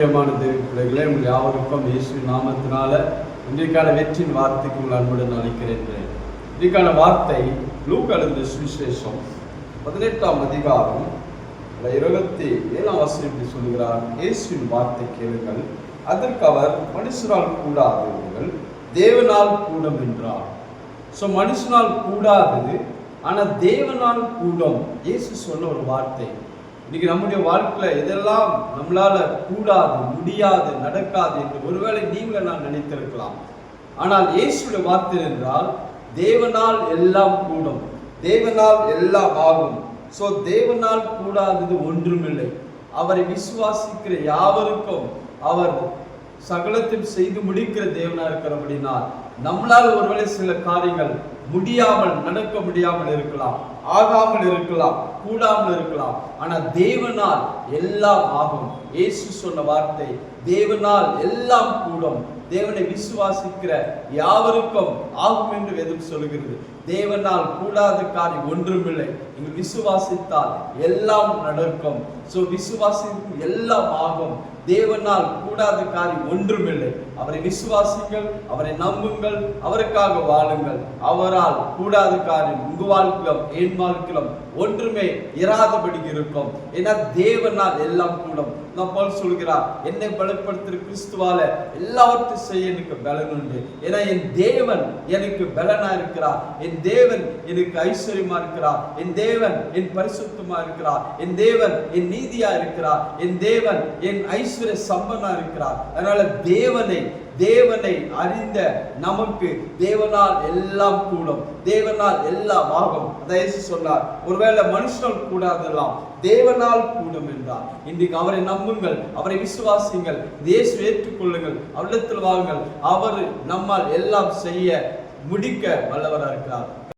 பிள்ளைகளே, உங்கள் யாவருக்கும் இயேசுவின் நாமத்தினால இன்றைக்கான வெற்றியின் வார்த்தைக்கு உங்கள் அன்புடன் அழைக்கிறேன். இன்றைக்கான வார்த்தை லூக்கா எழுதின சுவிசேஷம் 18ஆம் அதிகாரம் 27ஆம் வசனம் சொல்கிறார். இயேசுவின் வார்த்தை கேளுங்கள், அதற்கு அவர், மனுஷனால் கூடாதவர்கள் தேவனால் கூடும் என்றார். மனுஷனால் கூடாதது ஆனால் தேவனால் கூடும். இயேசு சொன்ன ஒரு வார்த்தை. இன்னைக்கு நம்முடைய வாழ்க்கையில எதெல்லாம் நம்மளால கூடாது, முடியாது, நடக்காது என்று ஒருவேளை நீங்கள நான் நினைத்திருக்கலாம். ஆனால் இயேசுடைய வார்த்தை என்றால் தேவனால் எல்லாம் கூடும், தேவனால் எல்லாம் ஆகும். தேவனால் கூடாதது ஒன்றுமில்லை. அவரை விசுவாசிக்கிற யாவருக்கும் அவர் சகலத்தையும் செய்து முடிக்கிற தேவனா இருக்கிறபடினால் நம்மளால் ஒருவேளை சில காரியங்கள் முடியாமல், நடக்க முடியாமல் இருக்கலாம், ஆகாமல் இருக்கலாம், கூடாமல் இருக்கலாம். ஆனால் தேவனால் எல்லாம் ஆகும். இயேசு சொன்ன வார்த்தை, தேவனால் எல்லாம் கூடும். தேவனை விசுவாசிக்கிற யாவருக்கும் ஆகும் என்று வேதம் சொல்கிறது. தேவனால் கூடாத காரியம் ஒன்றுமில்லை. நீங்கள் விசுவாசித்தால் எல்லாம் நடக்கும். விசுவாசிக்கும் எல்லாம் ஆகும். தேவனால் கூடாத காரியம் ஒன்றுமில்லை. அவரை விசுவாசிங்கள், அவரை நம்புங்கள், அவருக்காக வாழுங்கள். அவரால் கூடாத காரியம் உங்க வாழ்க்கையிலும் என் வாழ்க்கையிலும் ஒன்றுமே இராதபடி இருக்கும். ஏன்னா தேவனால் எல்லாம் கூடும். நான் பவுல் சொல்கிறார், என்னை பலப்படுத்துகிற கிறிஸ்துவால எல்லாவற்றையும் செய்ய எனக்கு பலன் உண்டு. ஏன்னா என் தேவன் எனக்கு பலனா இருக்கிறார், என் தேவன் எனக்கு ஐஸ்வர்யமா இருக்கிறார், என் தேவன் என் பரிசுத்தமா இருக்கிறார், என் தேவன் என் நீதியா இருக்கிறார், என் தேவன் என் ஐஸ்வர்ய சம்பனா இருக்கிறார். அதனால தேவனை அறிந்த நமக்கு தேவனால் எல்லாம் கூடும், தேவனால் எல்லாம் ஆகும். இயேசு சொன்னார், ஒருவேளை மனுஷனால் கூடாதெல்லாம் தேவனால் கூடும் என்றார். இன்றைக்கு அவரை நம்புங்கள், அவரை விசுவாசிங்கள், இயேசு ஏற்றுக்கொள்ளுங்கள், அவரிடத்தில் வாருங்கள். அவர் நம்மால் எல்லாம் செய்ய முடிக்க வல்லவராக இருக்கிறார்.